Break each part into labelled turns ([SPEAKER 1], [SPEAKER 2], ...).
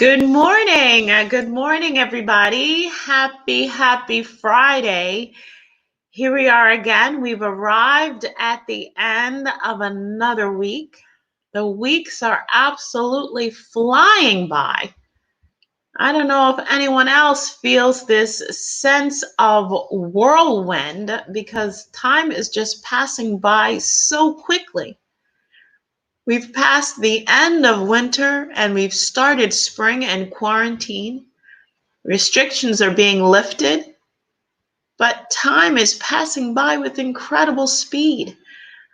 [SPEAKER 1] Good morning. Good morning, everybody. Happy Friday. Here we are again. We've arrived at the end of another week. The weeks are absolutely flying by. I don't know if anyone else feels this sense of whirlwind because time is just passing by so quickly. We've passed the end of winter and we've started spring and quarantine. Restrictions are being lifted, but time is passing by with incredible speed.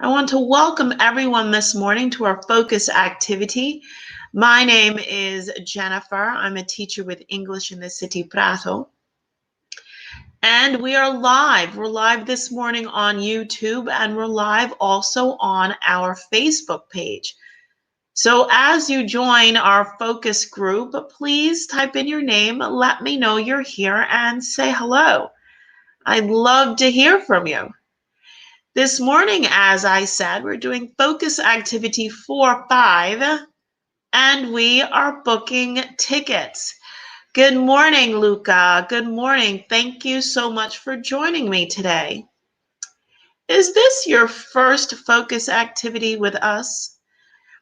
[SPEAKER 1] I want to welcome everyone this morning to our focus activity. My name is Jennifer. I'm a teacher with English in the City Prato. And we are live. We're live this morning on YouTube, and we're live also on our Facebook page. So as you join our focus group, please type in your name, let me know you're here, and say hello. I'd love to hear from you. This morning, as I said, we're doing focus activity 4-5, and we are booking tickets. Good morning, Luca. Good morning. Thank you so much for joining me today. Is this your first focus activity with us?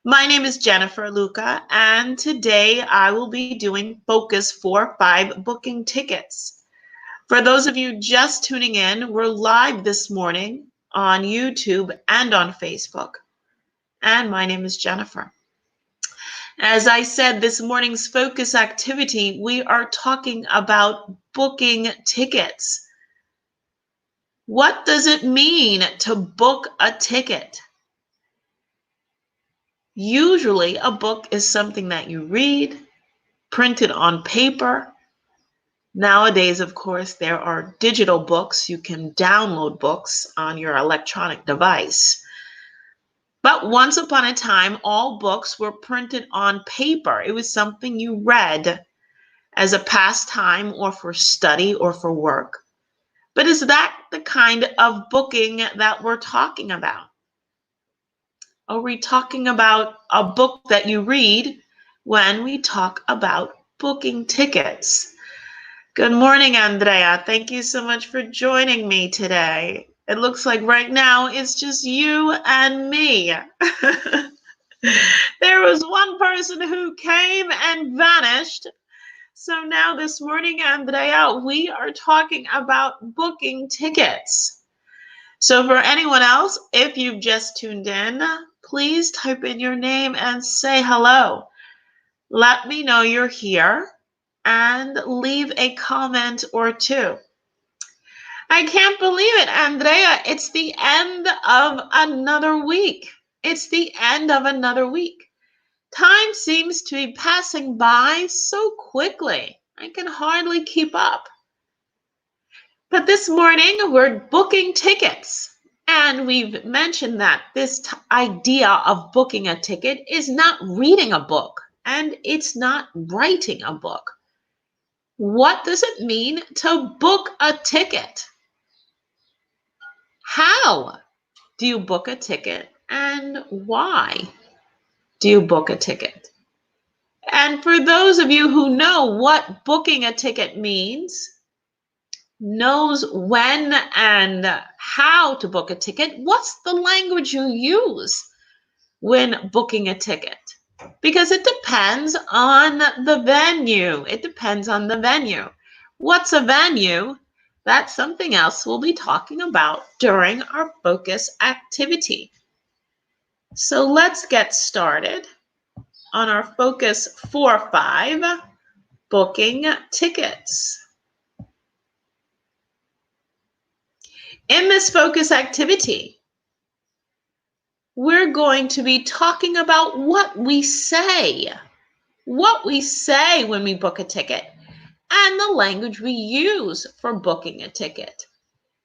[SPEAKER 1] My name is Jennifer Luca, and today I will be doing Focus 4-5 booking tickets. For those of you just tuning in, we're live this morning on YouTube and on Facebook. And my name is Jennifer. As I said, this morning's focus activity, we are talking about booking tickets. What does it mean to book a ticket? Usually, a book is something that you read, printed on paper. Nowadays, of course, there are digital books. You can download books on your electronic device. But once upon a time, all books were printed on paper. It was something you read as a pastime or for study or for work. But is that the kind of booking that we're talking about? Are we talking about a book that you read when we talk about booking tickets? Good morning, Andrea. Thank you so much for joining me today. It looks like right now it's just you and me. There was one person who came and vanished. So now this morning, Andrea, we are talking about booking tickets. So for anyone else, if you've just tuned in, please type in your name and say hello. Let me know you're here and leave a comment or two. I can't believe it, Andrea. It's the end of another week. It's the end of another week. Time seems to be passing by so quickly. I can hardly keep up. But this morning, we're booking tickets. And we've mentioned that this idea of booking a ticket is not reading a book, and it's not writing a book. What does it mean to book a ticket? How do you book a ticket, and why do you book a ticket? And for those of you who know what booking a ticket means, knows when and how to book a ticket, what's the language you use when booking a ticket? Because it depends on the venue. It depends on the venue. What's a venue? That's something else we'll be talking about during our focus activity. So let's get started on our focus 4-5, booking tickets. In this focus activity, we're going to be talking about what we say when we book a ticket, and the language we use for booking a ticket.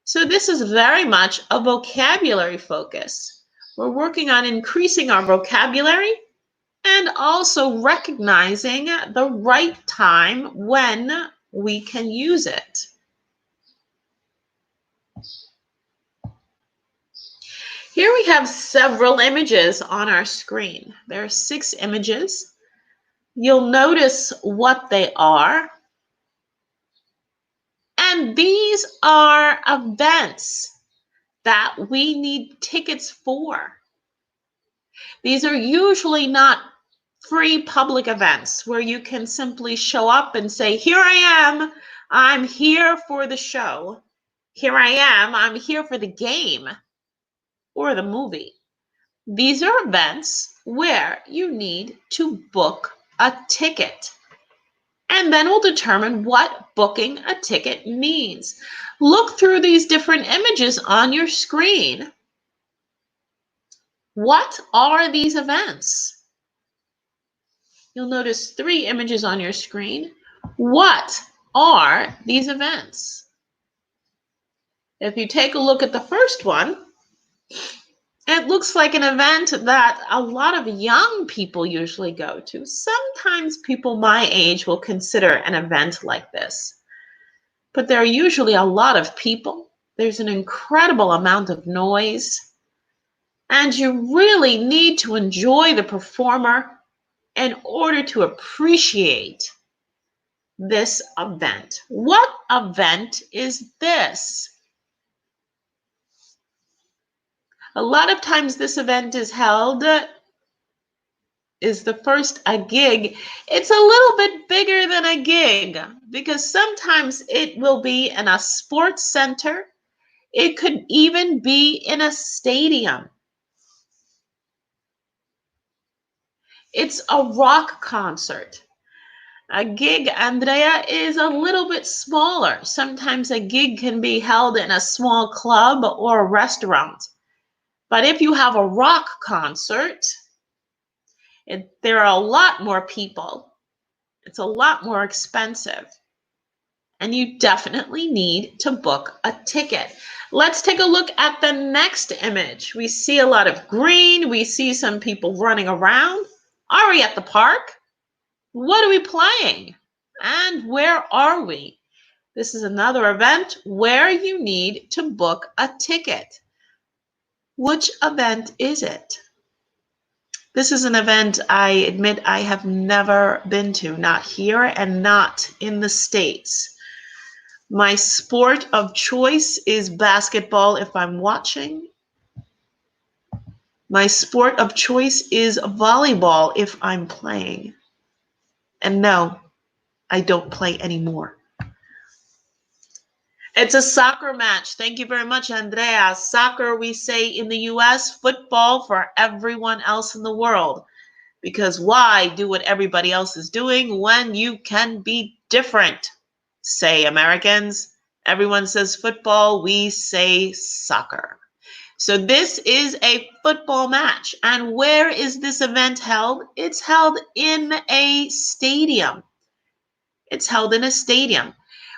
[SPEAKER 1] So this is very much a vocabulary focus. We're working on increasing our vocabulary and also recognizing the right time when we can use it. Here we have several images on our screen. There are 6 images. You'll notice what they are. And these are events that we need tickets for. These are usually not free public events where you can simply show up and say, here I am, I'm here for the show. Here I am, I'm here for the game or the movie. These are events where you need to book a ticket. And then we'll determine what booking a ticket means. Look through these different images on your screen. What are these events? You'll notice 3 images on your screen. What are these events? If you take a look at the first one, it looks like an event that a lot of young people usually go to. Sometimes people my age will consider an event like this. But there are usually a lot of people. There's an incredible amount of noise. And you really need to enjoy the performer in order to appreciate this event. What event is this? A lot of times this event is held, is the first a gig. It's a little bit bigger than a gig because sometimes it will be in a sports center. It could even be in a stadium. It's a rock concert. A gig, Andrea, is a little bit smaller. Sometimes a gig can be held in a small club or a restaurant. But if you have a rock concert, there are a lot more people. It's a lot more expensive. And you definitely need to book a ticket. Let's take a look at the next image. We see a lot of green. We see some people running around. Are we at the park? What are we playing? And where are we? This is another event where you need to book a ticket. Which event is it? This is an event I admit I have never been to, not here and not in the States. My sport of choice is basketball if I'm watching. My sport of choice is volleyball if I'm playing. And no, I don't play anymore. It's a soccer match. Thank you very much, Andrea. Soccer, we say in the US, football for everyone else in the world. Because why do what everybody else is doing when you can be different? Say Americans. Everyone says football. We say soccer. So this is a football match. And where is this event held? It's held in a stadium. It's held in a stadium.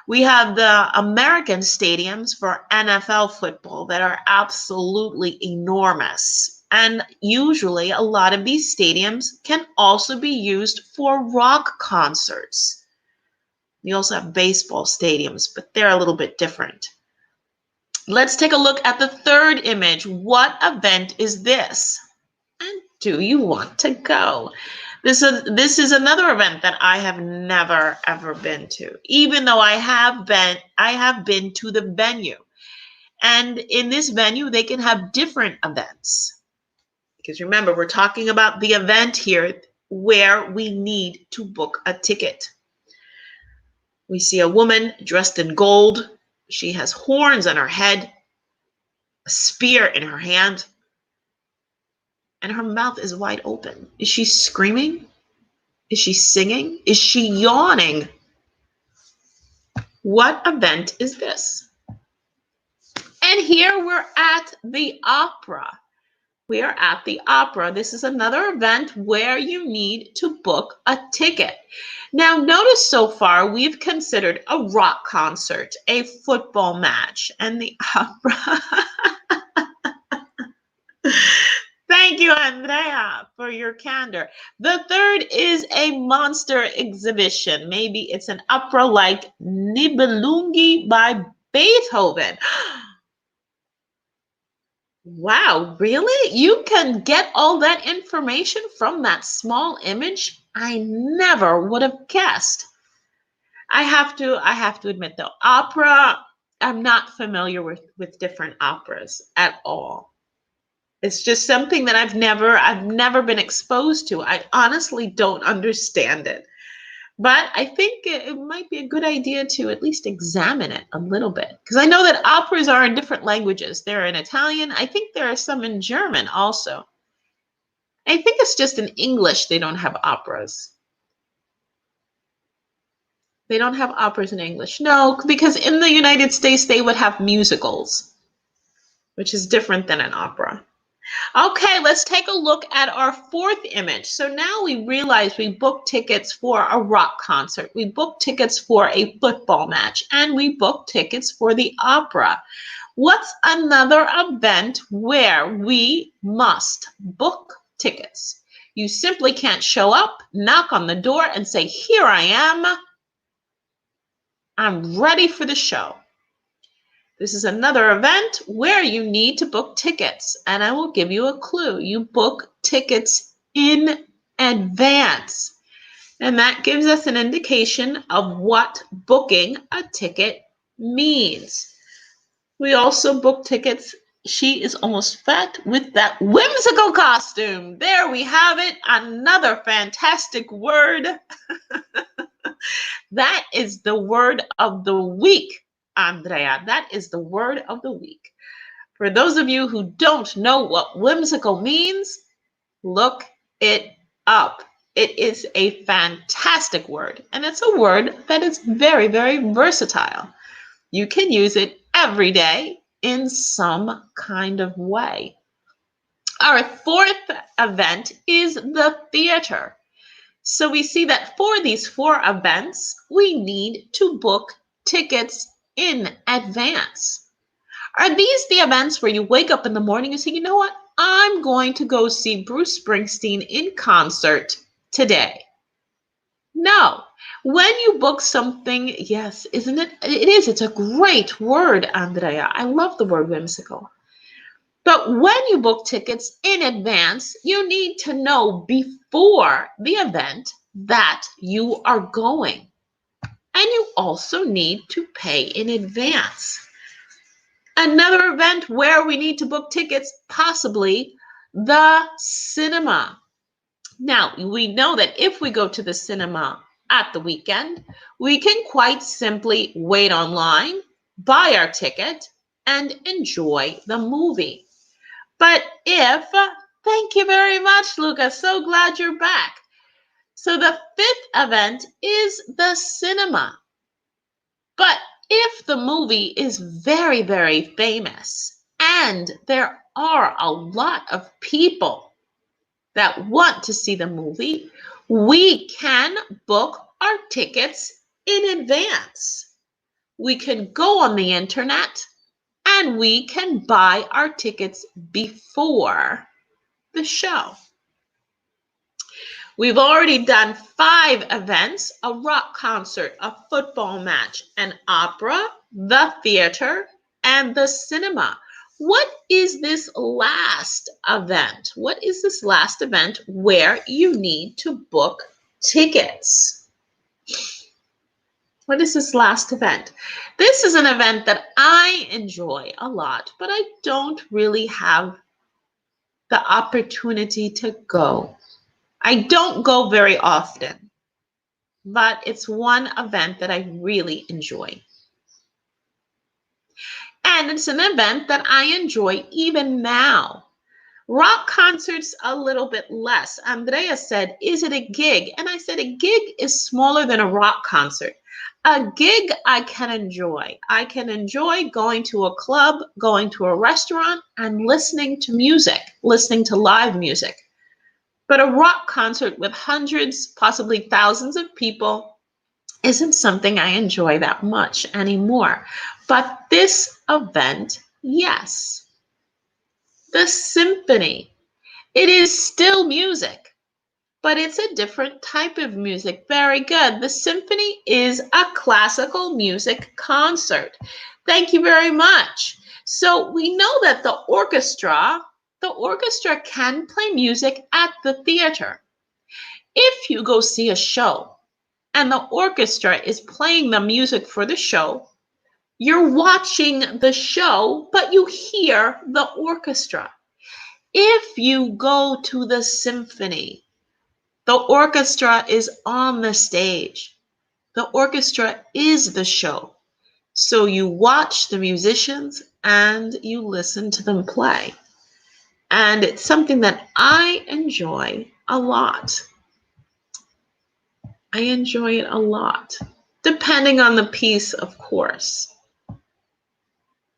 [SPEAKER 1] We have the American stadiums for NFL football that are absolutely enormous. And usually a lot of these stadiums can also be used for rock concerts. We also have baseball stadiums, but they're a little bit different. Let's take a look at the third image. What event is this? And do you want to go? This is another event that I have never ever been to, even though I have been to the venue. And in this venue, they can have different events. Because remember, we're talking about the event here where we need to book a ticket. We see a woman dressed in gold. She has horns on her head, a spear in her hand, and her mouth is wide open. Is she screaming? Is she singing? Is she yawning? What event is this? And here we're at the opera. We are at the opera. This is another event where you need to book a ticket. Now, notice so far we've considered a rock concert, a football match, and the opera. Thank you, Andrea, for your candor. The third is a monster exhibition. Maybe it's an opera like Nibelungi by Beethoven. Wow, really? You can get all that information from that small image? I never would have guessed. I have to admit though, opera, I'm not familiar with different operas at all. It's just something that I've never been exposed to. I honestly don't understand it. But I think it might be a good idea to at least examine it a little bit. Because I know that operas are in different languages. They're in Italian. I think there are some in German also. I think it's just in English they don't have operas. They don't have operas in English. No, because in the United States they would have musicals, which is different than an opera. Okay, let's take a look at our fourth image. So now we realize we booked tickets for a rock concert, we booked tickets for a football match, and we booked tickets for the opera. What's another event where we must book tickets? You simply can't show up, knock on the door, and say, "Here I am. I'm ready for the show." This is another event where you need to book tickets, and I will give you a clue. You book tickets in advance, and that gives us an indication of what booking a ticket means. We also book tickets. She is almost fat with that whimsical costume. There we have it, another fantastic word. That is the word of the week, Andrea. That is the word of the week. For those of you who don't know what whimsical means, look it up. It is a fantastic word, and it's a word that is very, very versatile. You can use it every day in some kind of way. Our fourth event is the theater. So we see that for these four events, we need to book tickets in advance. Are these the events where you wake up in the morning and say, "You know what? I'm going to go see Bruce Springsteen in concert today"? No. When you book something, yes, isn't it? It is. It's a great word, Andrea. I love the word whimsical. But when you book tickets in advance, you need to know before the event that you are going. And you also need to pay in advance. Another event where we need to book tickets, possibly the cinema. Now, we know that if we go to the cinema at the weekend, we can quite simply wait online, buy our ticket, and enjoy the movie. But thank you very much, Luca. So glad you're back. So the fifth event is the cinema. But if the movie is very, very famous and there are a lot of people that want to see the movie, we can book our tickets in advance. We can go on the internet and we can buy our tickets before the show. We've already done 5 events: a rock concert, a football match, an opera, the theater, and the cinema. What is this last event? What is this last event where you need to book tickets? What is this last event? This is an event that I enjoy a lot, but I don't really have the opportunity to go. I don't go very often, but it's one event that I really enjoy. And it's an event that I enjoy even now. Rock concerts a little bit less. Andrea said, "Is it a gig?" And I said, a gig is smaller than a rock concert. A gig I can enjoy. I can enjoy going to a club, going to a restaurant, and listening to music, listening to live music. But a rock concert with hundreds, possibly thousands of people isn't something I enjoy that much anymore. But this event, yes. The symphony. It is still music, but it's a different type of music. Very good. The symphony is a classical music concert. Thank you very much. So we know that the orchestra can play music at the theater. If you go see a show and the orchestra is playing the music for the show, you're watching the show, but you hear the orchestra. If you go to the symphony, the orchestra is on the stage. The orchestra is the show. So you watch the musicians and you listen to them play. And it's something that I enjoy a lot. I enjoy it a lot, depending on the piece, of course.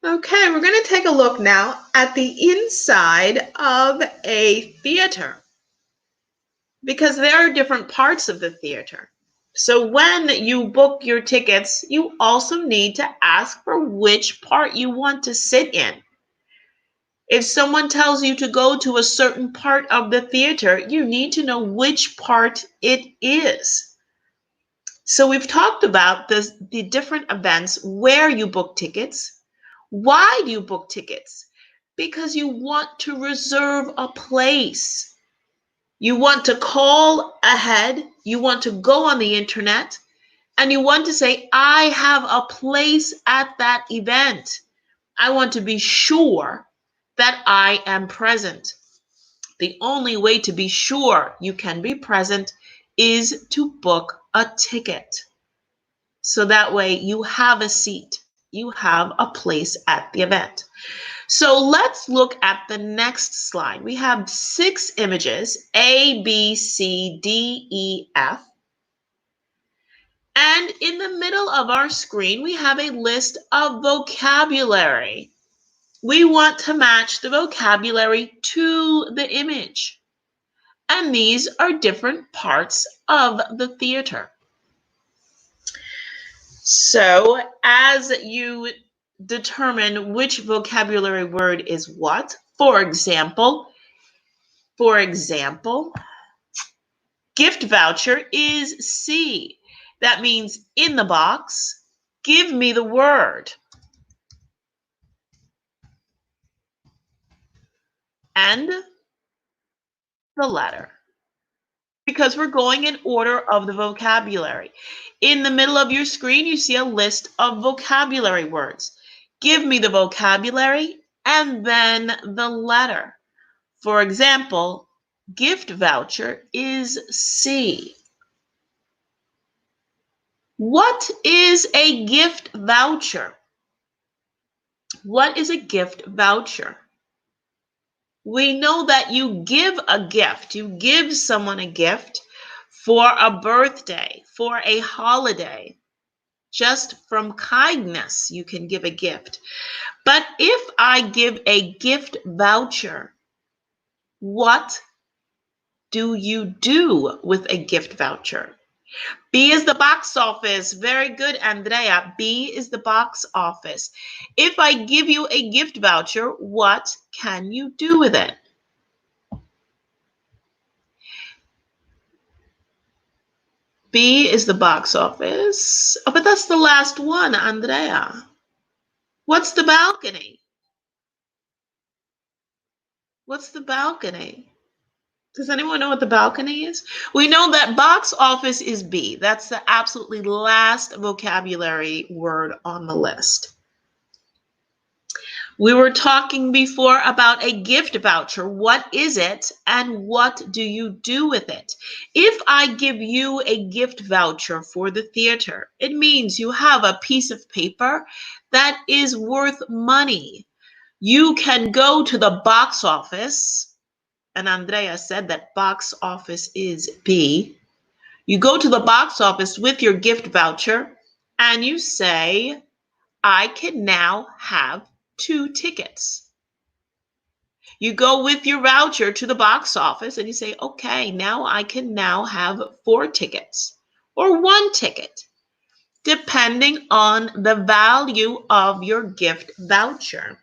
[SPEAKER 1] Okay, we're going to take a look now at the inside of a theater, because there are different parts of the theater. So when you book your tickets, you also need to ask for which part you want to sit in. If someone tells you to go to a certain part of the theater, you need to know which part it is. So we've talked about the different events where you book tickets. Why do you book tickets? Because you want to reserve a place. You want to call ahead. You want to go on the internet and you want to say, I have a place at that event. I want to be sure that I am present. The only way to be sure you can be present is to book a ticket. So that way you have a seat, you have a place at the event. So let's look at the next slide. We have 6 images, A, B, C, D, E, F. And in the middle of our screen, we have a list of vocabulary. We want to match the vocabulary to the image. And these are different parts of the theater. So as you determine which vocabulary word is what, for example, gift voucher is C. That means in the box, give me the word. And the letter. Because we're going in order of the vocabulary. In the middle of your screen, you see a list of vocabulary words. Give me the vocabulary and then the letter. For example, gift voucher is C. What is a gift voucher? What is a gift voucher? We know that you give a gift. You give someone a gift for a birthday, for a holiday. Just from kindness, you can give a gift. But if I give a gift voucher, what do you do with a gift voucher? B is the box office. Very good, Andrea. B is the box office. If I give you a gift voucher, what can you do with it? B is the box office. Oh, but that's the last one, Andrea. What's the balcony? What's the balcony? Does anyone know what the balcony is? We know that box office is B. That's the absolutely last vocabulary word on the list. We were talking before about a gift voucher. What is it and what do you do with it? If I give you a gift voucher for the theater, it means you have a piece of paper that is worth money. You can go to the box office, and Andrea said that box office is B. You go to the box office with your gift voucher and you say, I can now have 2 tickets. You go with your voucher to the box office and you say, okay, now I can now have 4 tickets or 1 ticket, depending on the value of your gift voucher.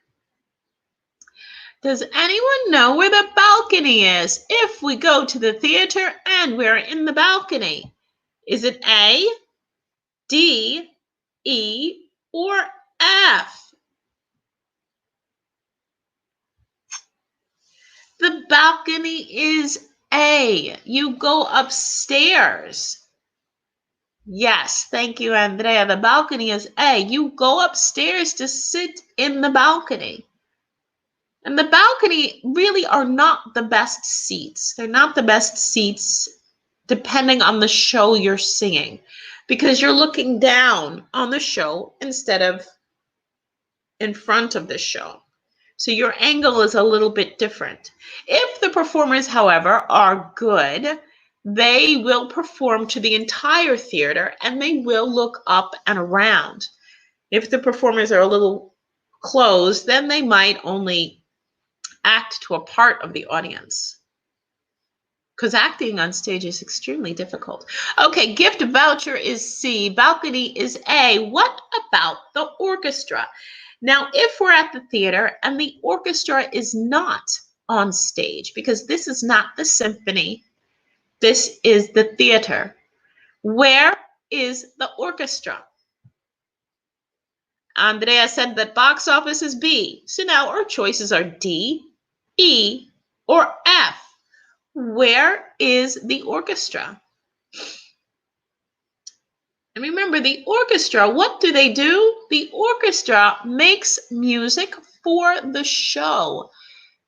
[SPEAKER 1] Does anyone know where the balcony is? If we go to the theater and we're in the balcony, is it A, D, E, or F? The balcony is A. You go upstairs. Yes, thank you, Andrea. The balcony is A. You go upstairs to sit in the balcony. And the balcony really are not the best seats. They're not the best seats depending on the show you're singing, because you're looking down on the show instead of in front of the show. So your angle is a little bit different. If the performers, however, are good, they will perform to the entire theater and they will look up and around. If the performers are a little closed, then they might only act to a part of the audience, because acting on stage is extremely difficult. Okay, gift voucher is C, balcony is A. What about the orchestra? Now, if we're at the theater and the orchestra is not on stage, because this is not the symphony, this is the theater, where is the orchestra? Andrea said that box office is B. So now our choices are D, E, or F. Where is the orchestra? And remember, the orchestra, what do? The orchestra makes music for the show.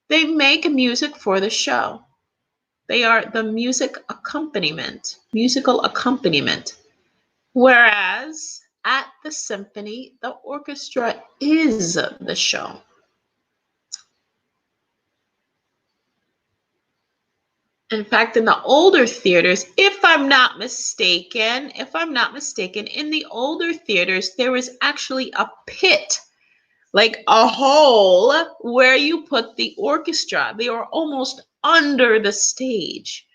[SPEAKER 1] They make music for the show. They are the musical accompaniment. Whereas at the symphony, the orchestra is the show. In fact, in the older theaters, if I'm not mistaken, in the older theaters, there was actually a pit, like a hole where you put the orchestra. They were almost under the stage.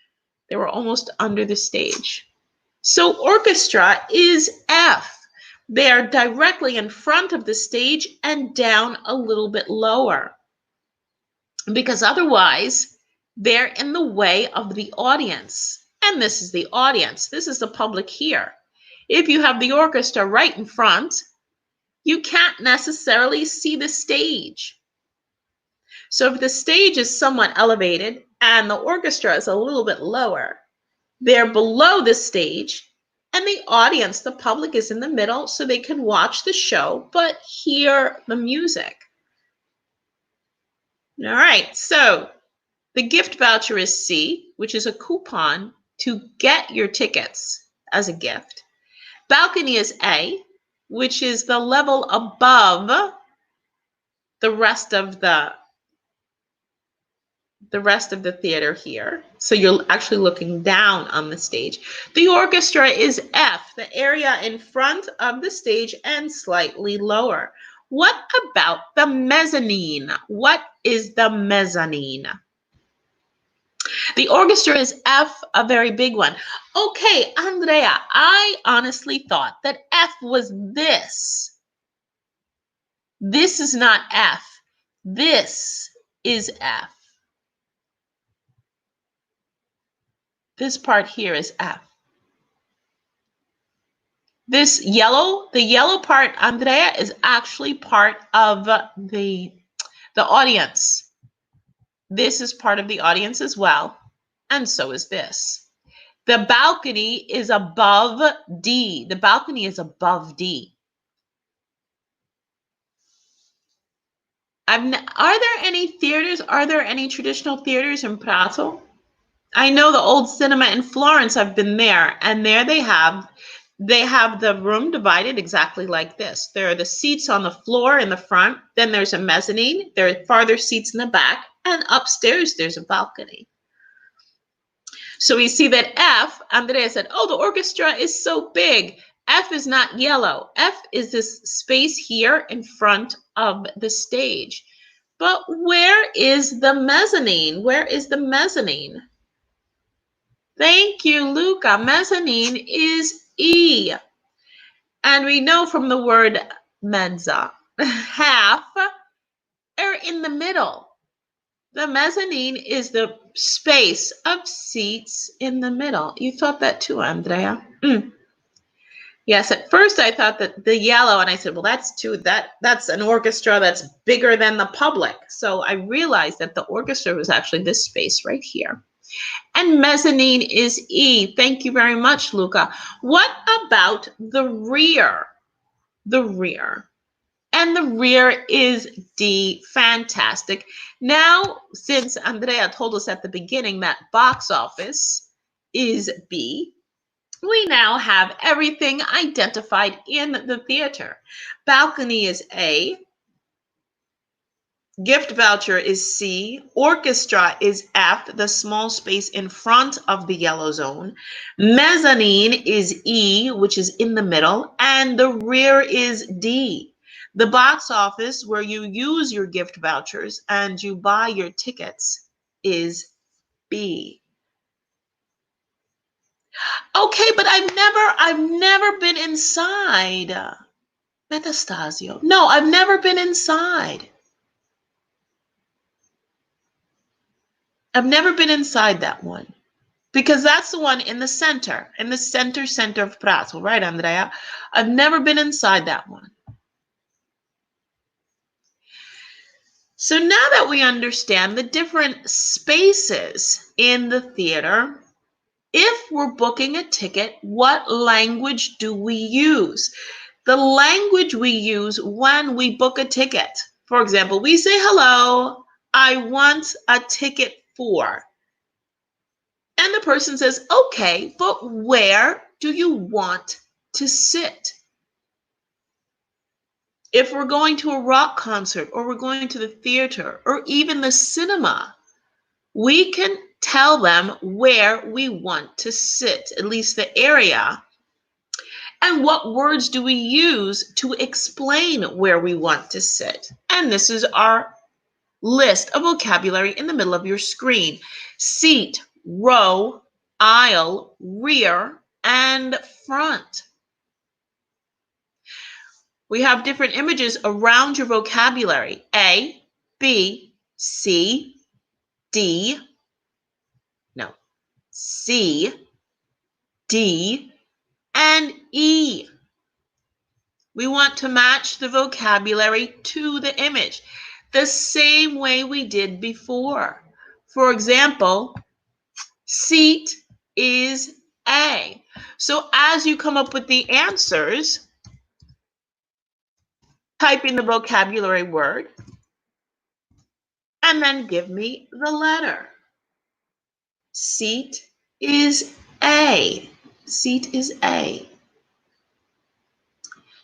[SPEAKER 1] So orchestra is F. They are directly in front of the stage and down a little bit lower, because otherwise they're in the way of the audience. And this is the audience. This is the public here. If you have the orchestra right in front, you can't necessarily see the stage. So if the stage is somewhat elevated and the orchestra is a little bit lower, they're below the stage, and the audience, the public, is in the middle, so they can watch the show but hear the music. All right, so the gift voucher is C, which is a coupon to get your tickets as a gift. Balcony is A, which is the level above the rest of the theater here. So you're actually looking down on the stage. The orchestra is F, the area in front of the stage and slightly lower. What about the mezzanine? What is the mezzanine? The orchestra is F, a very big one. Okay, Andrea, I honestly thought that F was this. This is not F. This is F. This part here is F. This yellow, the yellow part, Andrea, is actually part of the audience. This is part of the audience as well, and so is this. The balcony is above D. The balcony is above D. Are there any theaters? Are there any traditional theaters in Prato? I know the old cinema in Florence. I've been there, and there they have the room divided exactly like this. There are the seats on the floor in the front. Then there's a mezzanine. There are farther seats in the back, and upstairs there's a balcony. So we see that F, Andrea said, oh, the orchestra is so big. F is not yellow. F is this space here in front of the stage. But where is the mezzanine? Where is the mezzanine? Thank you, Luca. Mezzanine is E. And we know from the word mezza, half, or in the middle. The mezzanine is the space of seats in the middle. You thought that too, Andrea? Yes, at first I thought that the yellow, and I said, well, that's an orchestra that's bigger than the public. So I realized that the orchestra was actually this space right here. And mezzanine is E. Thank you very much, Luca. What about the rear? The rear. And the rear is D. Fantastic. Now, since Andrea told us at the beginning that box office is B, we now have everything identified in the theater. Balcony is A. Gift voucher is C. Orchestra is F, the small space in front of the yellow zone. Mezzanine is E, which is in the middle. And the rear is D. The box office, where you use your gift vouchers and you buy your tickets, is B. Okay, but I've never been inside. Metastasio. No, I've never been inside. I've never been inside that one, because that's the one in the center of Prato, right, Andrea? I've never been inside that one. So now that we understand the different spaces in the theater, if we're booking a ticket, what language do we use? The language we use when we book a ticket. For example, we say, hello, I want a ticket for. And the person says, okay, but where do you want to sit? If we're going to a rock concert, or we're going to the theater, or even the cinema, we can tell them where we want to sit, at least the area. And what words do we use to explain where we want to sit? And this is our list of vocabulary in the middle of your screen. Seat, row, aisle, rear, and front. We have different images around your vocabulary. A, B, C, D, and E. We want to match the vocabulary to the image, the same way we did before. For example, seat is A. So as you come up with the answers, type in the vocabulary word, and then give me the letter. Seat is A. Seat is A.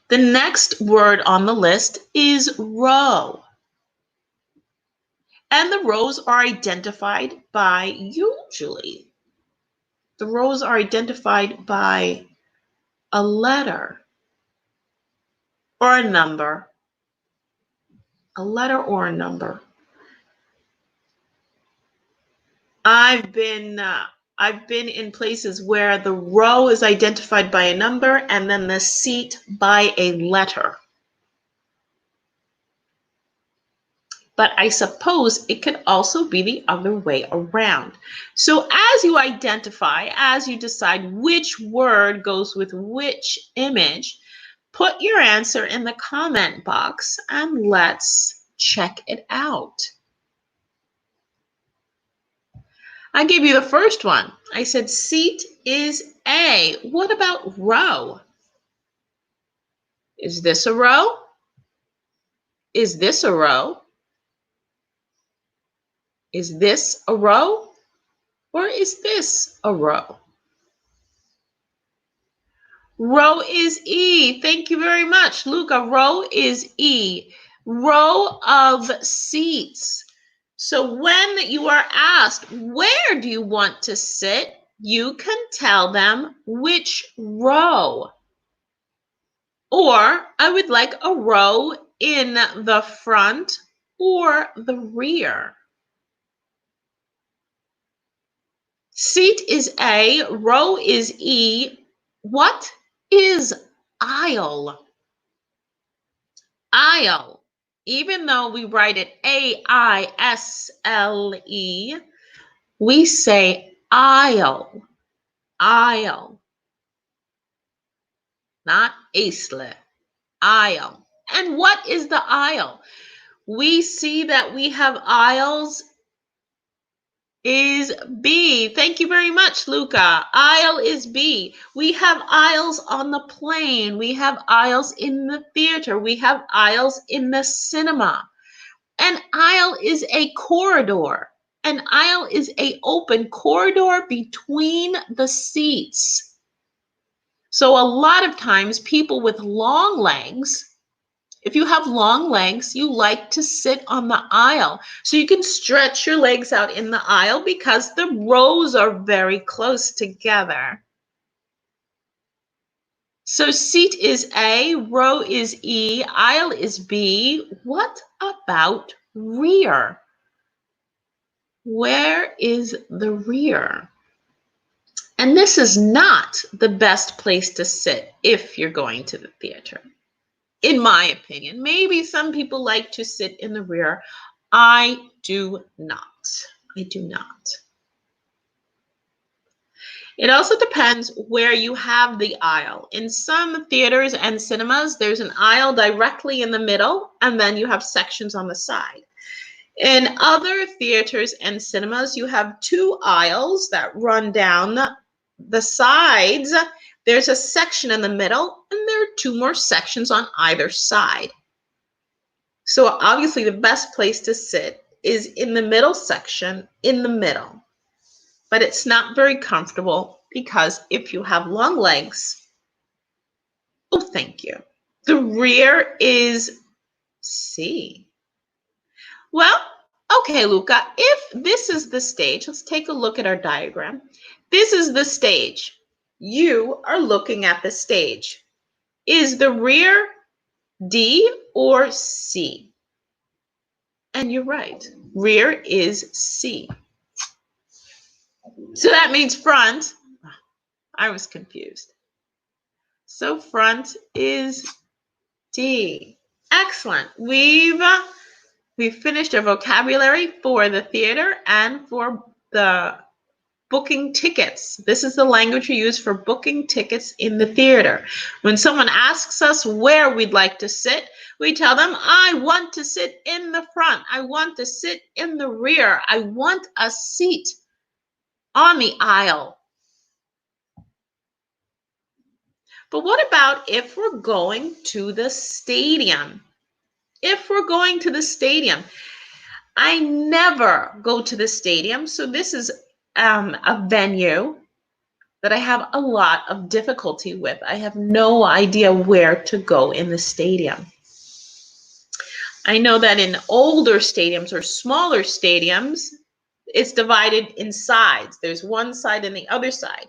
[SPEAKER 1] The next word on the list is row. And the rows are identified by, usually, the rows are identified by a letter or a number. A letter or a number. I've been in places where the row is identified by a number and then the seat by a letter. But I suppose it could also be the other way around. So as you identify, as you decide which word goes with which image, put your answer in the comment box and let's check it out. I gave you the first one. I said seat is A. What about row? Is this a row? Is this a row? Is this a row? Or is this a row? Row is E. Thank you very much, Luca. Row is E. Row of seats. So when you are asked, where do you want to sit? You can tell them which row. Or I would like a row in the front or the rear. Seat is A, row is E. What is aisle? Aisle. Even though we write it A-I-S-L-E, we say aisle. Aisle. Not aisle. Aisle. And what is the aisle? We see that we have aisles is B. Thank you very much, Luca. Aisle is B. We have aisles on the plane. We have aisles in the theater. We have aisles in the cinema. An aisle is a corridor. An aisle is an open corridor between the seats. So a lot of times people with long legs, if you have long legs, you like to sit on the aisle. So you can stretch your legs out in the aisle because the rows are very close together. So seat is A, row is E, aisle is B. What about rear? Where is the rear? And this is not the best place to sit if you're going to the theater, in my opinion. Maybe some people like to sit in the rear. I do not. I do not. It also depends where you have the aisle. In some theaters and cinemas, there's an aisle directly in the middle, and then you have sections on the side. In other theaters and cinemas, you have two aisles that run down the sides. There's a section in the middle, and there are two more sections on either side. So obviously the best place to sit is in the middle section, in the middle. But it's not very comfortable because if you have long legs, oh, thank you. The rear is C. Well, okay, Luca, if this is the stage, let's take a look at our diagram. This is the stage. You are looking at the stage. Is the rear D or C? And you're right. Rear is C. So that means front. I was confused. So front is D. Excellent. We've finished our vocabulary for the theater and for the booking tickets. This is the language we use for booking tickets in the theater. When someone asks us where we'd like to sit, we tell them, I want to sit in the front. I want to sit in the rear. I want a seat on the aisle. But what about if we're going to the stadium? If we're going to the stadium, I never go to the stadium. So this is a venue that I have a lot of difficulty with. I have no idea where to go in the stadium. I know that in older stadiums or smaller stadiums, it's divided in sides. There's one side and the other side.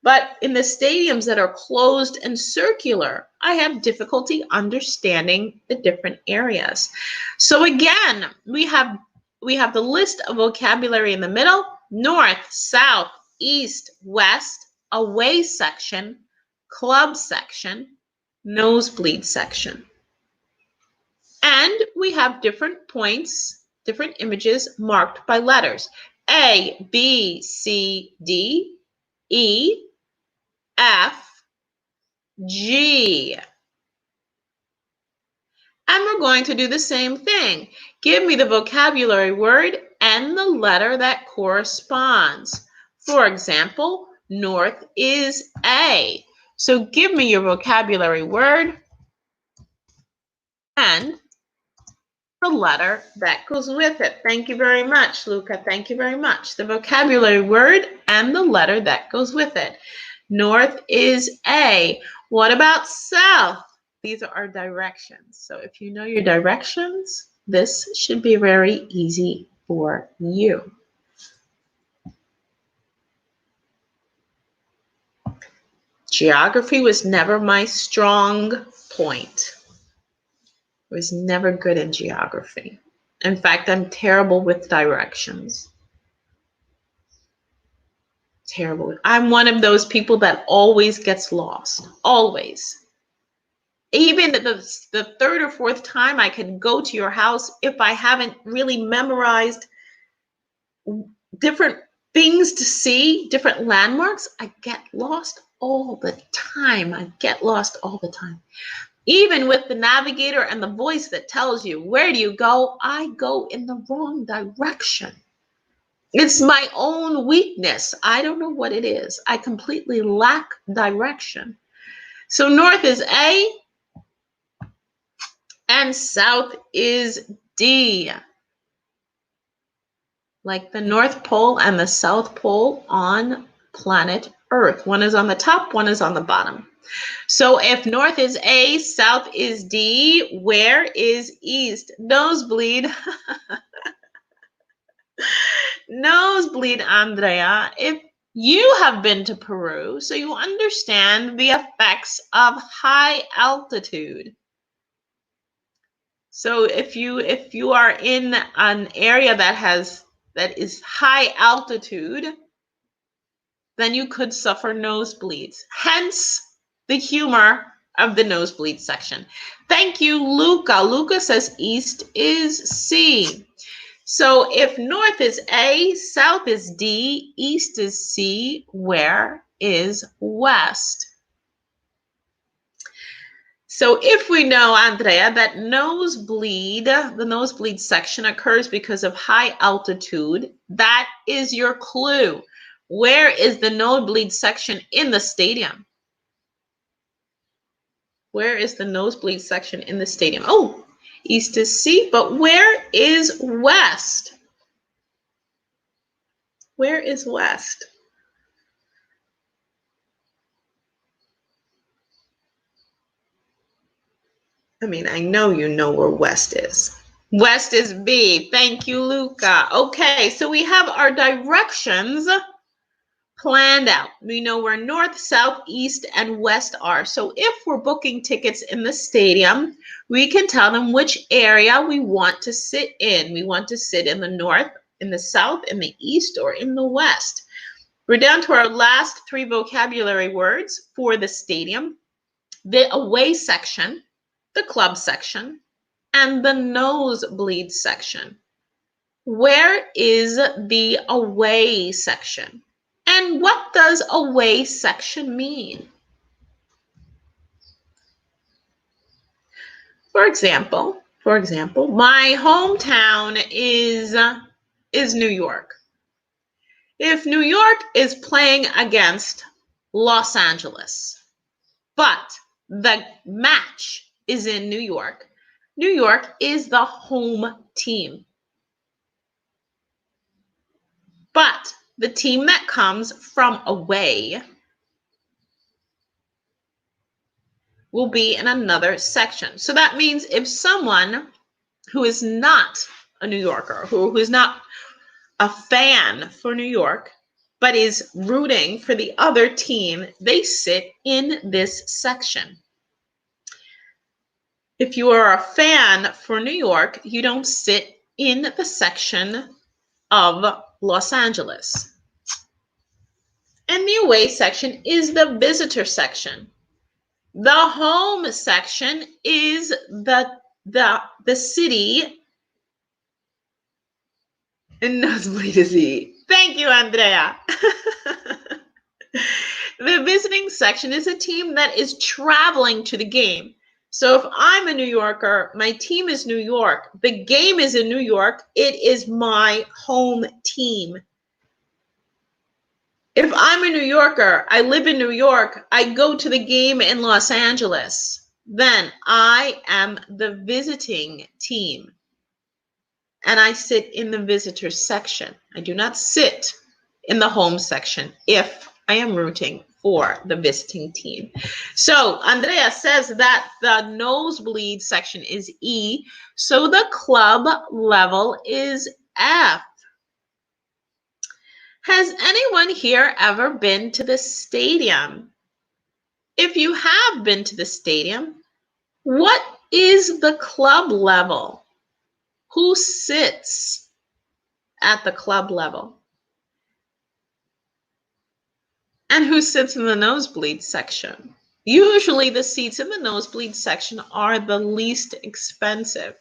[SPEAKER 1] But in the stadiums that are closed and circular, I have difficulty understanding the different areas. So again, we have the list of vocabulary in the middle: north, south, east, west, away section, club section, nosebleed section. And we have different points, different images marked by letters: A, B, C, D, E, F, G. And we're going to do the same thing. Give me the vocabulary word and the letter that corresponds. For example, north is A. So give me your vocabulary word and the letter that goes with it. Thank you very much, Luca. Thank you very much. The vocabulary word and the letter that goes with it. North is A. What about south? These are our directions. So if you know your directions, this should be very easy for you. Geography was never my strong point. I was never good in geography. In fact, I'm terrible with directions. Terrible. I'm one of those people that always gets lost. Always. Even the third or fourth time I could go to your house, if I haven't really memorized different things to see, different landmarks, I get lost all the time. I get lost all the time. Even with the navigator and the voice that tells you, where do you go? I go in the wrong direction. It's my own weakness. I don't know what it is. I completely lack direction. So north is A and south is D. Like the North Pole and the South Pole on planet Earth. One is on the top, one is on the bottom. So if north is A, south is D, where is east? Nosebleed. Nosebleed, Andrea. If you have been to Peru, so you understand the effects of high altitude. So if you are in an area that is high altitude, then you could suffer nosebleeds. Hence the humor of the nosebleed section. Thank you, Luca. Luca says east is C. So if north is A, south is D, east is C, where is west? So if we know, Andrea, that the nosebleed section occurs because of high altitude, that is your clue. Where is the nosebleed section in the stadium? Where is the nosebleed section in the stadium? Oh, east is C, but where is west? Where is west? I mean, I know you know where west is. West is B. Thank you, Luca. Okay, so we have our directions planned out. We know where north, south, east, and west are. So if we're booking tickets in the stadium, we can tell them which area we want to sit in. We want to sit in the north, in the south, in the east, or in the west. We're down to our last 3 vocabulary words for the stadium: the away section, the club section, and the nosebleed section. Where is the away section? And what does away section mean? For example, my hometown is New York. If New York is playing against Los Angeles, but the match is in New York is the home team. But the team that comes from away will be in another section. So that means if someone who is not a New Yorker, who is not a fan for New York, but is rooting for the other team, they sit in this section. If you are a fan for New York, you don't sit in the section of Los Angeles. And the away section is the visitor section. The home section is the city. And nosebleed is E. Thank you, Andrea. The visiting section is a team that is traveling to the game. So if I'm a New Yorker, my team is New York, the game is in New York, it is my home team. If I'm a New Yorker, I live in New York, I go to the game in Los Angeles, then I am the visiting team. And I sit in the visitor section. I do not sit in the home section if I am rooting for the visiting team. So Andrea says that the nosebleed section is E, so the club level is F. Has anyone here ever been to the stadium? If you have been to the stadium, what is the club level? Who sits at the club level? And who sits in the nosebleed section? Usually the seats in the nosebleed section are the least expensive.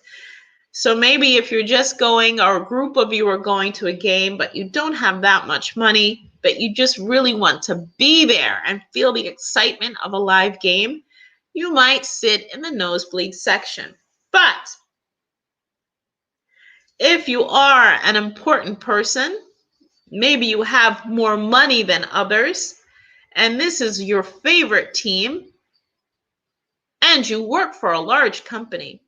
[SPEAKER 1] So maybe if you're just going, or a group of you are going to a game, but you don't have that much money, but you just really want to be there and feel the excitement of a live game, you might sit in the nosebleed section. But if you are an important person, maybe you have more money than others, and this is your favorite team, and you work for a large company.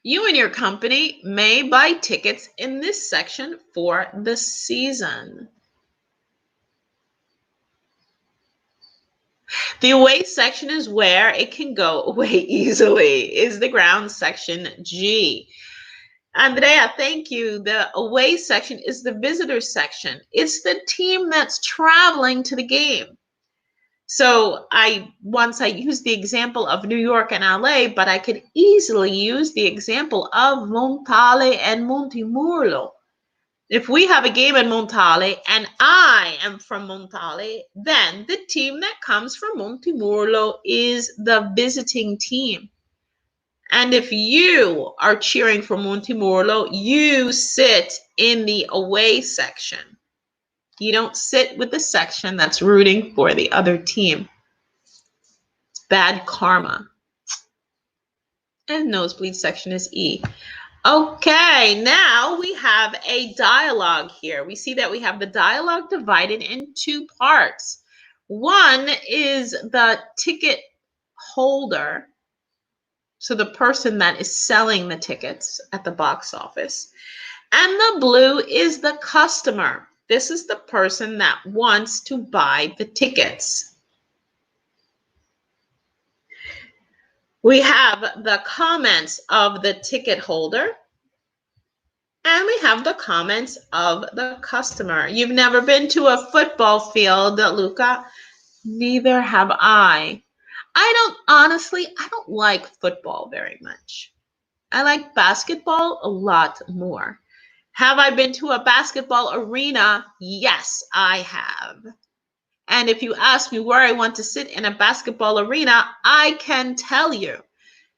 [SPEAKER 1] You and your company may buy tickets in this section for the season. The away section is where it can go away easily, is the ground section G. Andrea, thank you. The away section is the visitor section. It's the team that's traveling to the game. So once I used the example of New York and LA, but I could easily use the example of Montale and Montemurlo. If we have a game in Montale and I am from Montale, then the team that comes from Montemurlo is the visiting team. And if you are cheering for Montemurlo, you sit in the away section. You don't sit with the section that's rooting for the other team. It's bad karma. And nosebleed section is E. Okay, now we have a dialogue here. We see that we have the dialogue divided in two parts. One is the ticket holder, so the person that is selling the tickets at the box office. And the blue is the customer. This is the person that wants to buy the tickets. We have the comments of the ticket holder, and we have the comments of the customer. You've never been to a football field, Luca? Neither have I. Honestly, I don't like football very much. I like basketball a lot more. Have I been to a basketball arena? Yes, I have. And if you ask me where I want to sit in a basketball arena, I can tell you.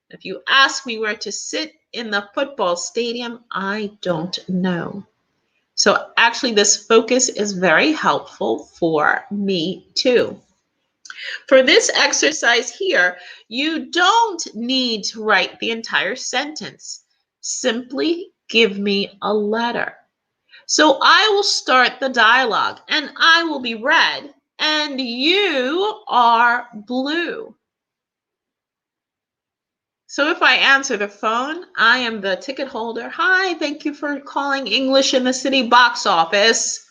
[SPEAKER 1] If you ask me where to sit in the football stadium, I don't know. So actually, this focus is very helpful for me too. For this exercise here, you don't need to write the entire sentence. Simply give me a letter. So I will start the dialogue and I will be red and you are blue. So if I answer the phone, I am the ticket holder. Hi, thank you for calling English in the City box office.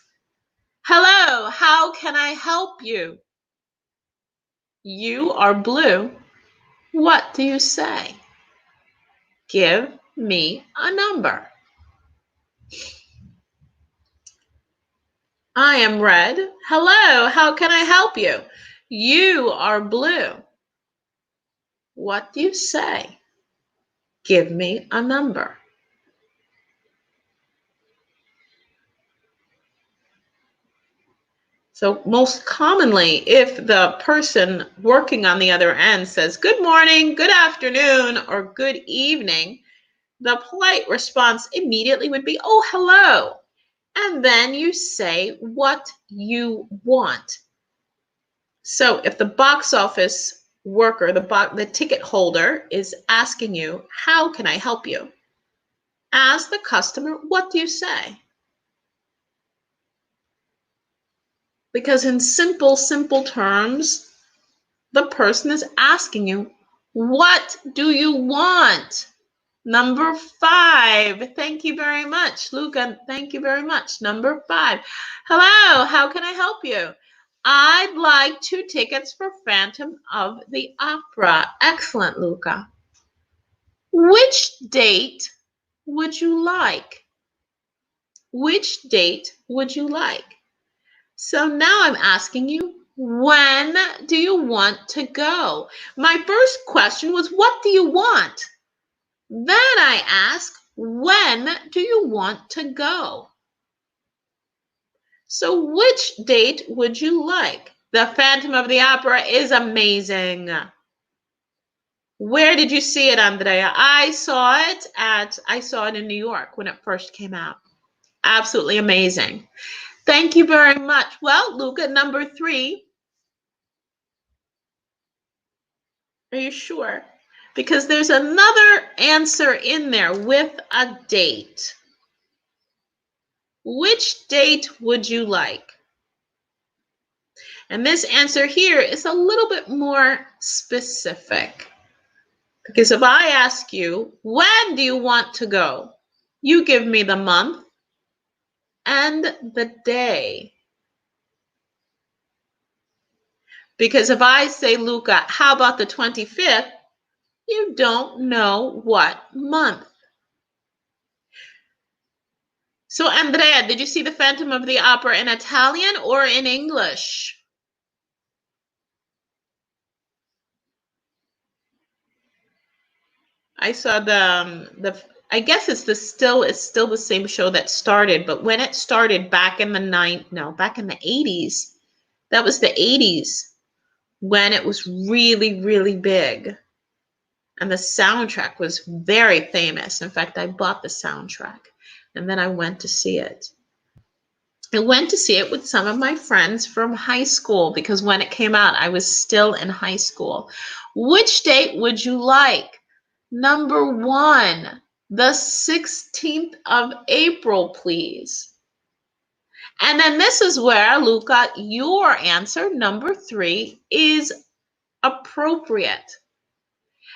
[SPEAKER 1] Hello, how can I help you? You are blue. What do you say? Give me a number. I am red. Hello, how can I help you? You are blue. What do you say? Give me a number. So most commonly, if the person working on the other end says, good morning, good afternoon, or good evening, the polite response immediately would be, oh, hello. And then you say what you want. So if the box office worker, the ticket holder is asking you, how can I help you? As the customer, what do you say? Because in simple terms, the person is asking you, what do you want? Number 5. Thank you very much. Luca, thank you very much. Number 5. Hello, how can I help you? I'd like 2 tickets for Phantom of the Opera. Excellent, Luca. Which date would you like? Which date would you like? So now I'm asking you, when do you want to go? My first question was, what do you want? Then I ask, when do you want to go? So which date would you like? The Phantom of the Opera is amazing. Where did you see it, Andrea? I saw it in New York when it first came out. Absolutely amazing. Thank you very much. Well, Luca, number 3. Are you sure? Because there's another answer in there with a date. Which date would you like? And this answer here is a little bit more specific. Because if I ask you, when do you want to go? You give me the month and the day. Because if I say, Luca, how about the 25th? You don't know what month. So, Andrea, did you see the Phantom of the Opera in Italian or in English? I saw the I guess it's still the same show that started, but when it started back in the 80s, that was the 80s when it was really, really big. And the soundtrack was very famous. In fact, I bought the soundtrack and then I went to see it. I went to see it with some of my friends from high school because when it came out, I was still in high school. Which date would you like? Number 1, the 16th of April, please. And then this is where, Luca, your answer, number 3, is appropriate.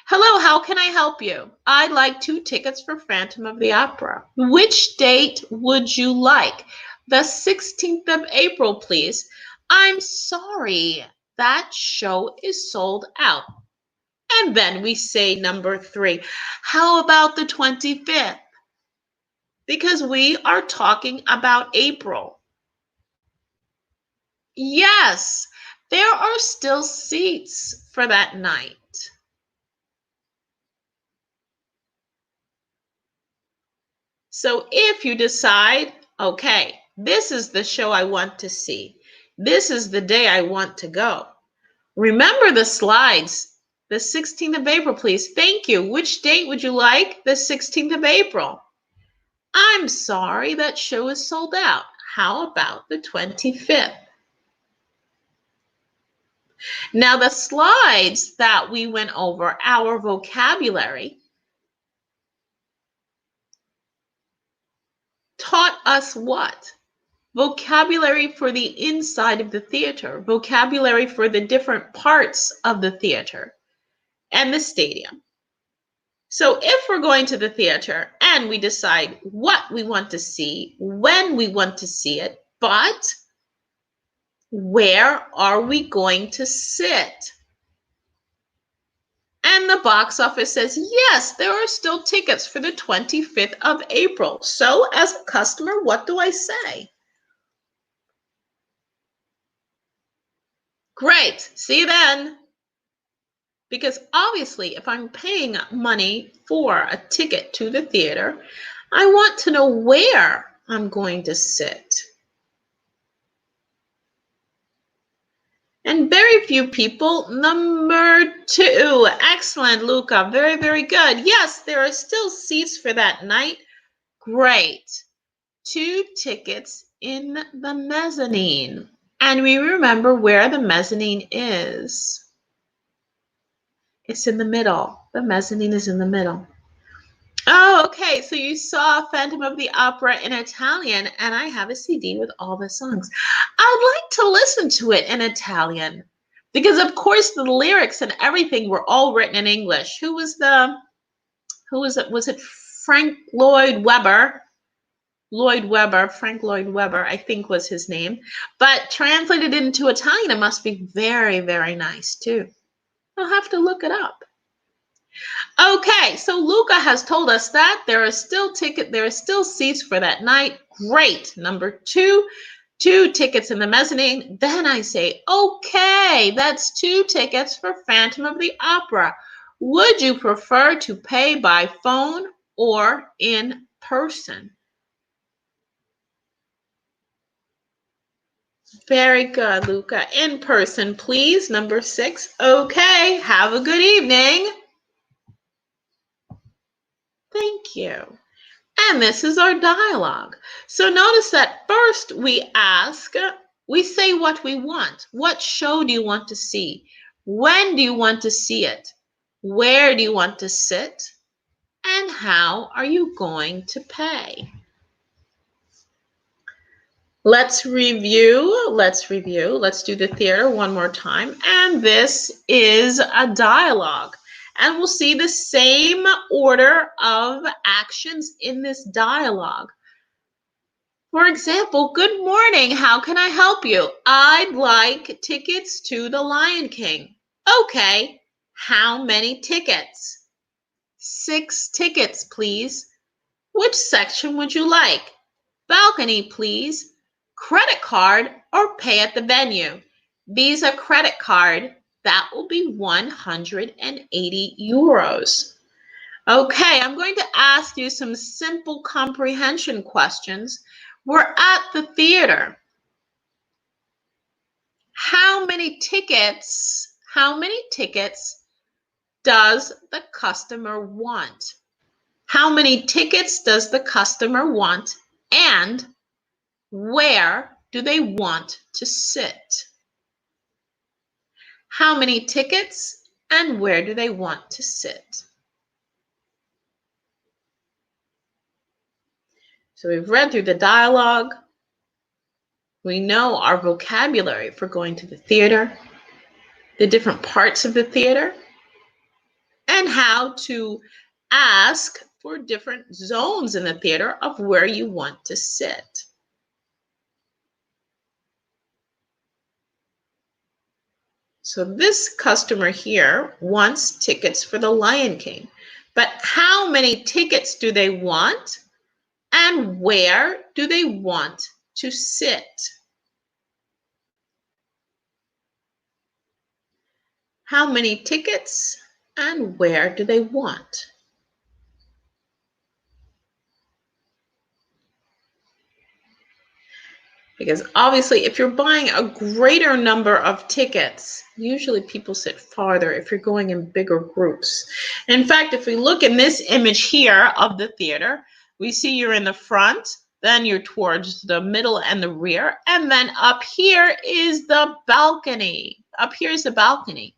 [SPEAKER 1] Hello, how can I help you? I'd like 2 tickets for Phantom of the Opera. Which date would you like? The 16th of April, please. I'm sorry, that show is sold out. And then we say number 3. How about the 25th? Because we are talking about April. Yes, there are still seats for that night. So if you decide, okay, this is the show I want to see, this is the day I want to go. Remember the slides, the 16th of April, please. Thank you. Which date would you like? The 16th of April. I'm sorry, that show is sold out. How about the 25th? Now, the slides that we went over, our vocabulary, taught us what? Vocabulary for the inside of the theater, vocabulary for the different parts of the theater and the stadium. So if we're going to the theater and we decide what we want to see, when we want to see it, but where are we going to sit? And the box office says, yes, there are still tickets for the 25th of April. So as a customer, what do I say? Great, see you then. Because obviously, if I'm paying money for a ticket to the theater, I want to know where I'm going to sit. And very few people. Number 2. Excellent, Luca. Very, very good. Yes, there are still seats for that night. Great. 2 tickets in the mezzanine. And we remember where the mezzanine is. It's in the middle. The mezzanine is in the middle. Oh, okay. So you saw Phantom of the Opera in Italian, and I have a CD with all the songs. I'd like to listen to it in Italian because, of course, the lyrics and everything were all written in English. Who was it? Was it Frank Lloyd Webber? Frank Lloyd Webber, I think was his name. But translated into Italian, it must be very, very nice too. I'll have to look it up. Okay, so Luca has told us that there are still seats for that night. Great. Number 2, 2 tickets in the mezzanine. Then I say, okay, that's 2 tickets for Phantom of the Opera. Would you prefer to pay by phone or in person? Very good, Luca. In person, please. Number 6. Okay, have a good evening. Thank you. And this is our dialogue. So notice that first we say what we want. What show do you want to see? When do you want to see it? Where do you want to sit? And how are you going to pay? Let's review. Let's do the theater one more time. And this is a dialogue. And we'll see the same order of actions in this dialogue. For example, good morning. How can I help you? I'd like tickets to The Lion King. Okay. How many tickets? 6 tickets, please. Which section would you like? Balcony, please. Credit card or pay at the venue? Visa credit card. That will be 180 euros. Okay, I'm going to ask you some simple comprehension questions. We're at the theater. How many tickets does the customer want? How many tickets does the customer want? And where do they want to sit? How many tickets and where do they want to sit? So we've read through the dialogue. We know our vocabulary for going to the theater, the different parts of the theater, and how to ask for different zones in the theater of where you want to sit. So this customer here wants tickets for The Lion King. But how many tickets do they want? And where do they want to sit? How many tickets and where do they want? Because obviously, if you're buying a greater number of tickets, usually people sit farther if you're going in bigger groups. In fact, if we look in this image here of the theater, we see you're in the front, then you're towards the middle and the rear, and then up here is the balcony. Up here is the balcony.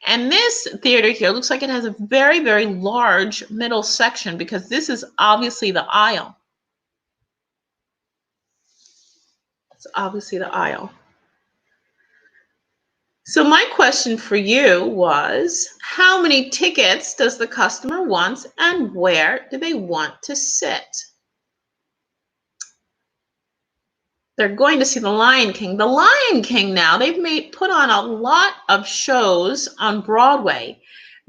[SPEAKER 1] And this theater here looks like it has a very, very large middle section because this is obviously the aisle. It's obviously the aisle. So my question for you was, how many tickets does the customer want and where do they want to sit? They're going to see The Lion King. The Lion King now, they've put on a lot of shows on Broadway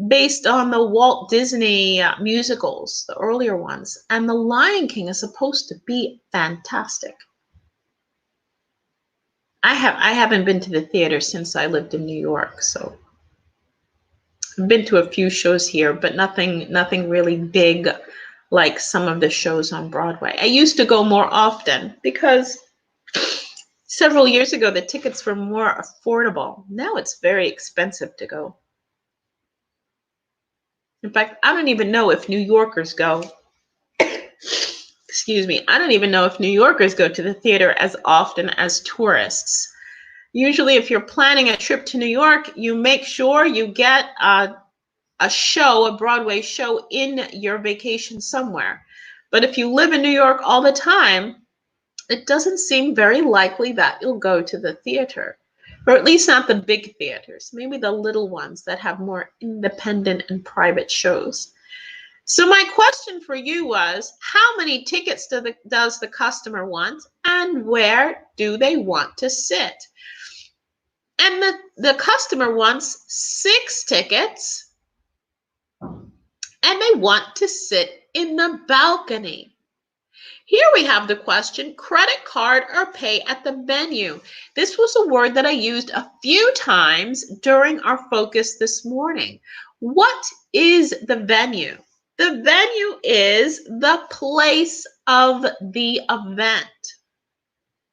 [SPEAKER 1] based on the Walt Disney musicals, the earlier ones. And The Lion King is supposed to be fantastic. I haven't been to the theater since I lived in New York, so I've been to a few shows here, but nothing really big like some of the shows on Broadway. I used to go more often because several years ago the tickets were more affordable. Now it's very expensive to go. In fact, I don't even know if New Yorkers go. Excuse me. I don't even know if New Yorkers go to the theater as often as tourists. Usually, if you're planning a trip to New York, you make sure you get a Broadway show in your vacation somewhere. But if you live in New York all the time, it doesn't seem very likely that you'll go to the theater, or at least not the big theaters, maybe the little ones that have more independent and private shows. So my question for you was, how many tickets does the customer want and where do they want to sit? And the customer wants 6 tickets and they want to sit in the balcony. Here we have the question, credit card or pay at the venue. This was a word that I used a few times during our focus this morning. What is the venue? The venue is the place of the event.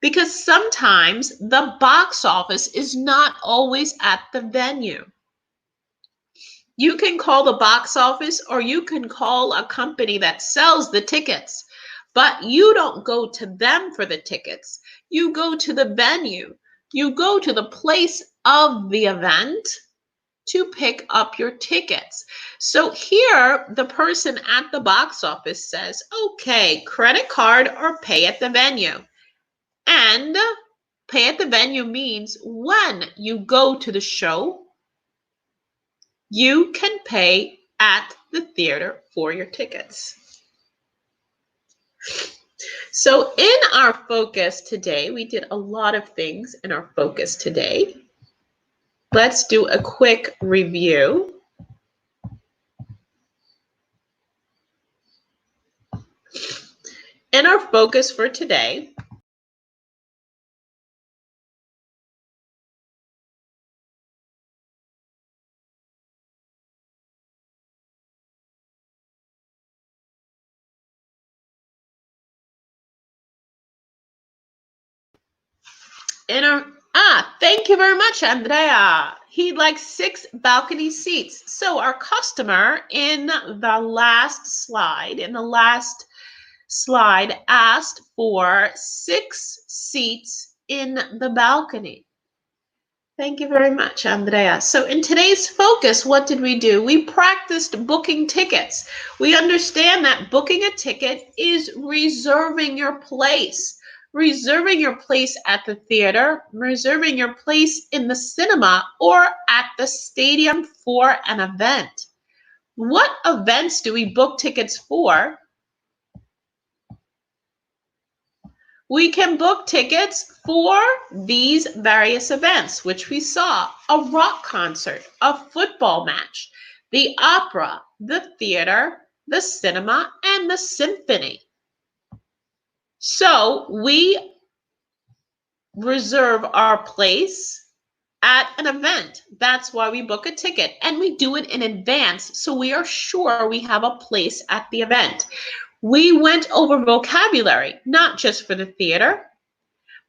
[SPEAKER 1] Because sometimes the box office is not always at the venue. You can call the box office or you can call a company that sells the tickets, but you don't go to them for the tickets. You go to the venue. You go to the place of the event to pick up your tickets. So here, the person at the box office says, okay, credit card or pay at the venue. And pay at the venue means when you go to the show, you can pay at the theater for your tickets. So in our focus today, we did a lot of things in our focus today. Let's do a quick review. In our focus for today, thank you very much, Andrea. He likes 6 balcony seats. So our customer in the last slide asked for 6 seats in the balcony. Thank you very much, Andrea. So in today's focus, what did we do? We practiced booking tickets. We understand that booking a ticket is reserving your place. Reserving your place at the theater, reserving your place in the cinema, or at the stadium for an event. What events do we book tickets for? We can book tickets for these various events, which we saw: a rock concert, a football match, the opera, the theater, the cinema, and the symphony. So we reserve our place at an event. That's why we book a ticket, and we do it in advance so we are sure we have a place at the event. We went over vocabulary, not just for the theater,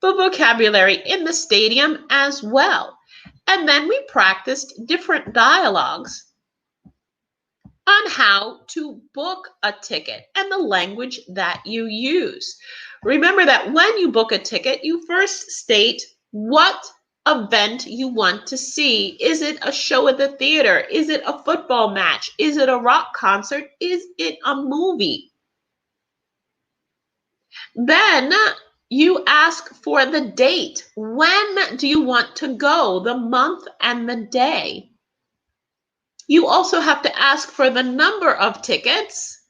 [SPEAKER 1] but vocabulary in the stadium as well. And then we practiced different dialogues on how to book a ticket and the language that you use. Remember that when you book a ticket, you first state what event you want to see. Is it a show at the theater? Is it a football match? Is it a rock concert? Is it a movie? Then you ask for the date. When do you want to go? The month and the day. You also have to ask for the number of tickets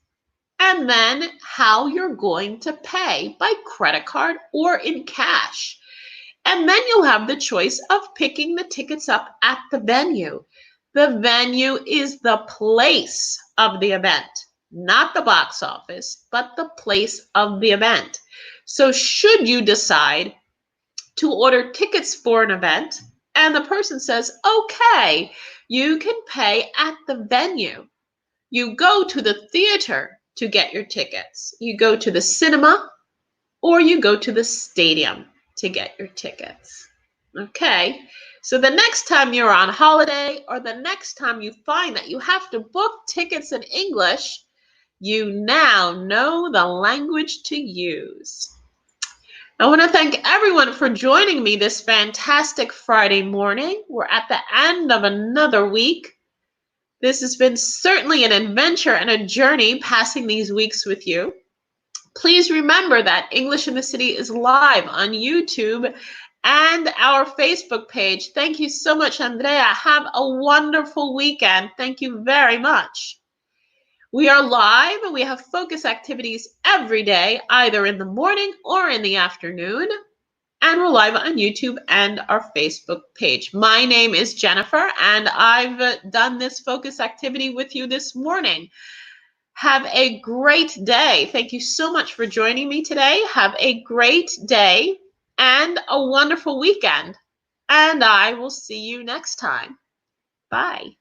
[SPEAKER 1] and then how you're going to pay, by credit card or in cash. And then you'll have the choice of picking the tickets up at the venue. The venue is the place of the event, not the box office, but the place of the event. So should you decide to order tickets for an event and the person says, okay, you can pay at the venue, you go to the theater to get your tickets. You go to the cinema or you go to the stadium to get your tickets. Okay, so the next time you're on holiday or the next time you find that you have to book tickets in English, you now know the language to use. I want to thank everyone for joining me this fantastic Friday morning. We're at the end of another week. This has been certainly an adventure and a journey passing these weeks with you. Please remember that English in the City is live on YouTube and our Facebook page. Thank you so much, Andrea. Have a wonderful weekend. Thank you very much. We are live and we have focus activities every day, either in the morning or in the afternoon. And we're live on YouTube and our Facebook page. My name is Jennifer, and I've done this focus activity with you this morning. Have a great day. Thank you so much for joining me today. Have a great day and a wonderful weekend. And I will see you next time. Bye.